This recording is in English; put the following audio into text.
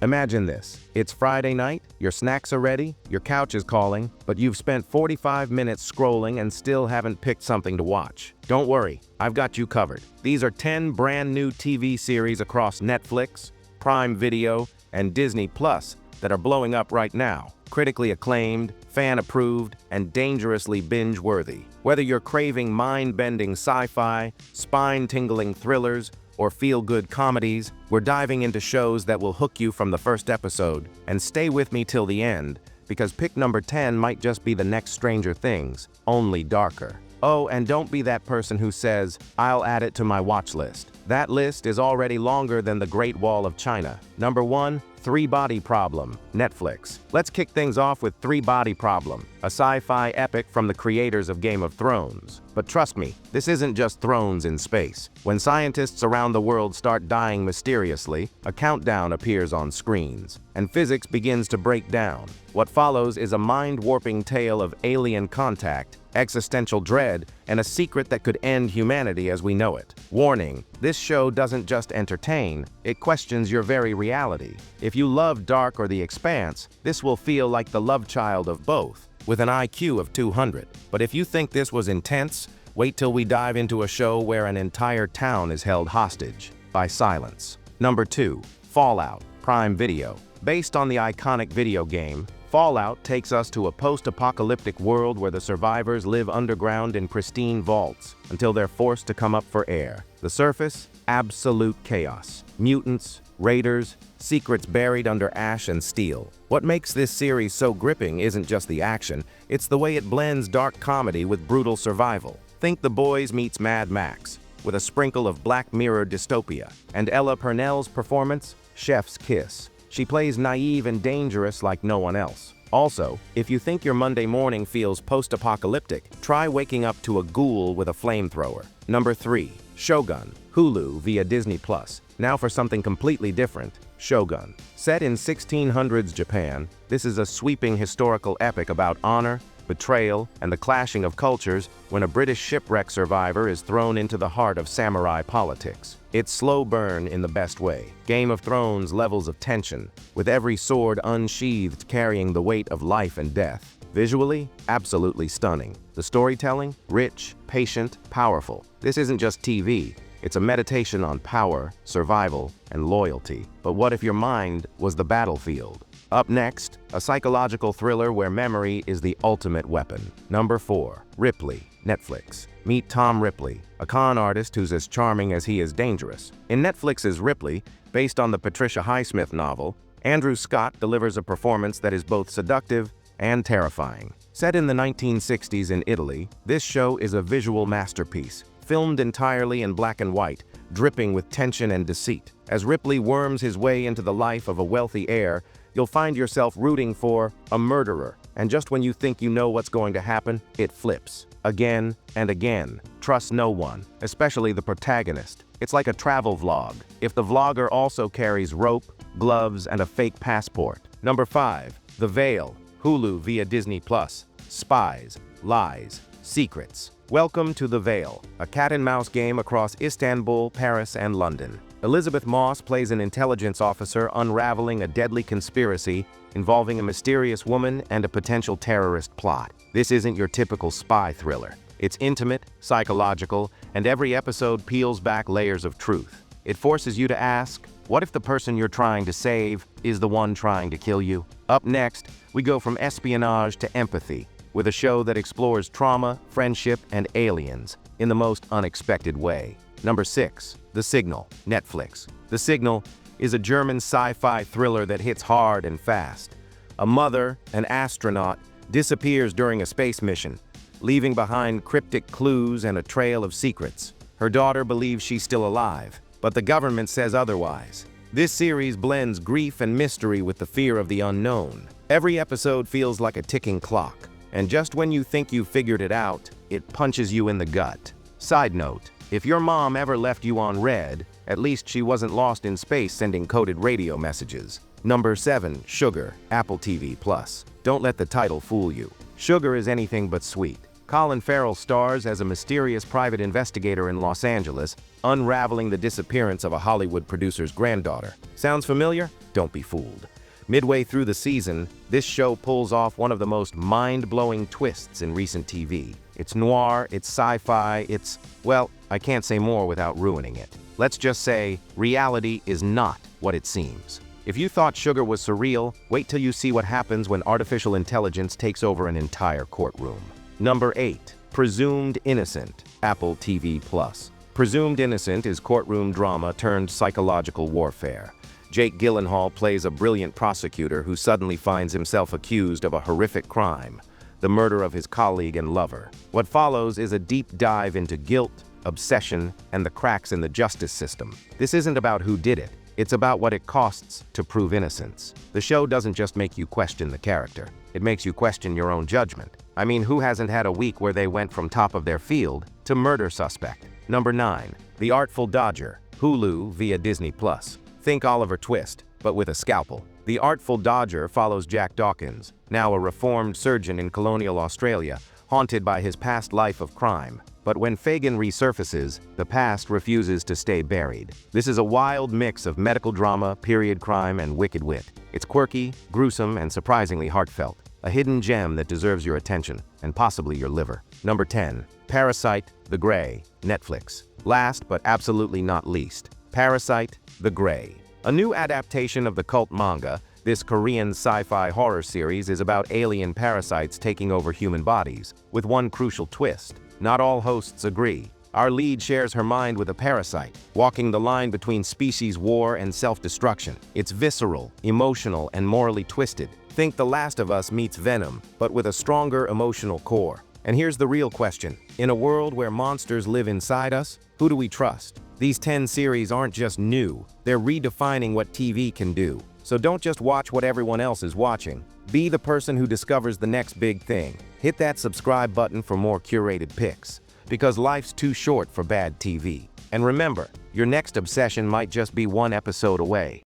Imagine this. It's Friday night, your snacks are ready, your couch is calling, but you've spent 45 minutes scrolling and still haven't picked something to watch. Don't worry, I've got you covered. These are 10 brand new TV series across Netflix, Prime Video, and Disney Plus that are blowing up right now. Critically acclaimed, fan-approved, and dangerously binge-worthy. Whether you're craving mind-bending sci-fi, spine-tingling thrillers, or feel-good comedies, we're diving into shows that will hook you from the first episode. And stay with me till the end, because pick number 10 might just be the next Stranger Things, only darker. Oh, and don't be that person who says, "I'll add it to my watch list." That list is already longer than the Great Wall of China. Number 1, Three Body Problem, Netflix. Let's kick things off with Three Body Problem, a sci-fi epic from the creators of Game of Thrones. But trust me, this isn't just thrones in space. When scientists around the world start dying mysteriously, a countdown appears on screens, and physics begins to break down. What follows is a mind-warping tale of alien contact, existential dread, and a secret that could end humanity as we know it. Warning, this show doesn't just entertain, it questions your very reality. If you love Dark or The Expanse, this will feel like the love child of both, with an IQ of 200. But if you think this was intense, wait till we dive into a show where an entire town is held hostage by silence. Number 2, Fallout, Prime Video. Based on the iconic video game, Fallout takes us to a post-apocalyptic world where the survivors live underground in pristine vaults until they're forced to come up for air. The surface? Absolute chaos. Mutants, raiders, secrets buried under ash and steel. What makes this series so gripping isn't just the action, it's the way it blends dark comedy with brutal survival. Think The Boys meets Mad Max, with a sprinkle of Black Mirror dystopia. And Ella Purnell's performance? Chef's kiss. She plays naive and dangerous like no one else. Also, if you think your Monday morning feels post-apocalyptic, try waking up to a ghoul with a flamethrower. Number 3, Shogun, Hulu via Disney Plus. Now for something completely different, Shogun. Set in 1600s Japan, this is a sweeping historical epic about honor, betrayal, and the clashing of cultures when a British shipwreck survivor is thrown into the heart of samurai politics. It's slow burn in the best way. Game of Thrones levels of tension, with every sword unsheathed carrying the weight of life and death. Visually, absolutely stunning. The storytelling, rich, patient, powerful. This isn't just TV. It's a meditation on power, survival, and loyalty. But what if your mind was the battlefield? Up next, a psychological thriller where memory is the ultimate weapon. Number 4, Ripley, Netflix. Meet Tom Ripley, a con artist who's as charming as he is dangerous. In Netflix's Ripley, based on the Patricia Highsmith novel, Andrew Scott delivers a performance that is both seductive and terrifying. Set in the 1960s in Italy, this show is a visual masterpiece, filmed entirely in black and white, dripping with tension and deceit. As Ripley worms his way into the life of a wealthy heir, you'll find yourself rooting for a murderer. And just when you think you know what's going to happen, it flips. Again and again. Trust no one, especially the protagonist. It's like a travel vlog, if the vlogger also carries rope, gloves, and a fake passport. Number 5, The Veil, Hulu via Disney Plus. Spies, lies, secrets. Welcome to The Veil, a cat-and-mouse game across Istanbul, Paris, and London. Elizabeth Moss plays an intelligence officer unraveling a deadly conspiracy involving a mysterious woman and a potential terrorist plot. This isn't your typical spy thriller. It's intimate, psychological, and every episode peels back layers of truth. It forces you to ask, what if the person you're trying to save is the one trying to kill you? Up next, we go from espionage to empathy, with a show that explores trauma, friendship, and aliens in the most unexpected way. Number 6, The Signal, Netflix. The Signal is a German sci-fi thriller that hits hard and fast. A mother, an astronaut, disappears during a space mission, leaving behind cryptic clues and a trail of secrets. Her daughter believes she's still alive, but the government says otherwise. This series blends grief and mystery with the fear of the unknown. Every episode feels like a ticking clock, and just when you think you've figured it out, it punches you in the gut. Side note, if your mom ever left you on red, at least she wasn't lost in space sending coded radio messages. Number 7, Sugar, Apple TV+. Don't let the title fool you. Sugar is anything but sweet. Colin Farrell stars as a mysterious private investigator in Los Angeles, unraveling the disappearance of a Hollywood producer's granddaughter. Sounds familiar? Don't be fooled. Midway through the season, this show pulls off one of the most mind-blowing twists in recent TV. It's noir, it's sci-fi, well, I can't say more without ruining it. Let's just say, reality is not what it seems. If you thought sugar was surreal, wait till you see what happens when artificial intelligence takes over an entire courtroom. Number 8. Presumed Innocent, Apple TV+. Presumed Innocent is courtroom drama turned psychological warfare. Jake Gyllenhaal plays a brilliant prosecutor who suddenly finds himself accused of a horrific crime, the murder of his colleague and lover. What follows is a deep dive into guilt, obsession, and the cracks in the justice system. This isn't about who did it. It's about what it costs to prove innocence. The show doesn't just make you question the character. It makes you question your own judgment. I mean, who hasn't had a week where they went from top of their field to murder suspect? Number 9. The Artful Dodger, Hulu via Disney+. Think Oliver Twist, but with a scalpel. The Artful Dodger follows Jack Dawkins, now a reformed surgeon in colonial Australia, haunted by his past life of crime. But when Fagin resurfaces, the past refuses to stay buried. This is a wild mix of medical drama, period crime, and wicked wit. It's quirky, gruesome, and surprisingly heartfelt. A hidden gem that deserves your attention, and possibly your liver. Number 10. Parasite The Gray, Netflix. Last but absolutely not least, Parasite The Gray. A new adaptation of the cult manga, this Korean sci-fi horror series is about alien parasites taking over human bodies, with one crucial twist. Not all hosts agree. Our lead shares her mind with a parasite, walking the line between species war and self-destruction. It's visceral, emotional, and morally twisted. Think The Last of Us meets Venom, but with a stronger emotional core. And here's the real question. In a world where monsters live inside us, who do we trust? These 10 series aren't just new, they're redefining what TV can do. So don't just watch what everyone else is watching. Be the person who discovers the next big thing. Hit that subscribe button for more curated picks. Because life's too short for bad TV. And remember, your next obsession might just be one episode away.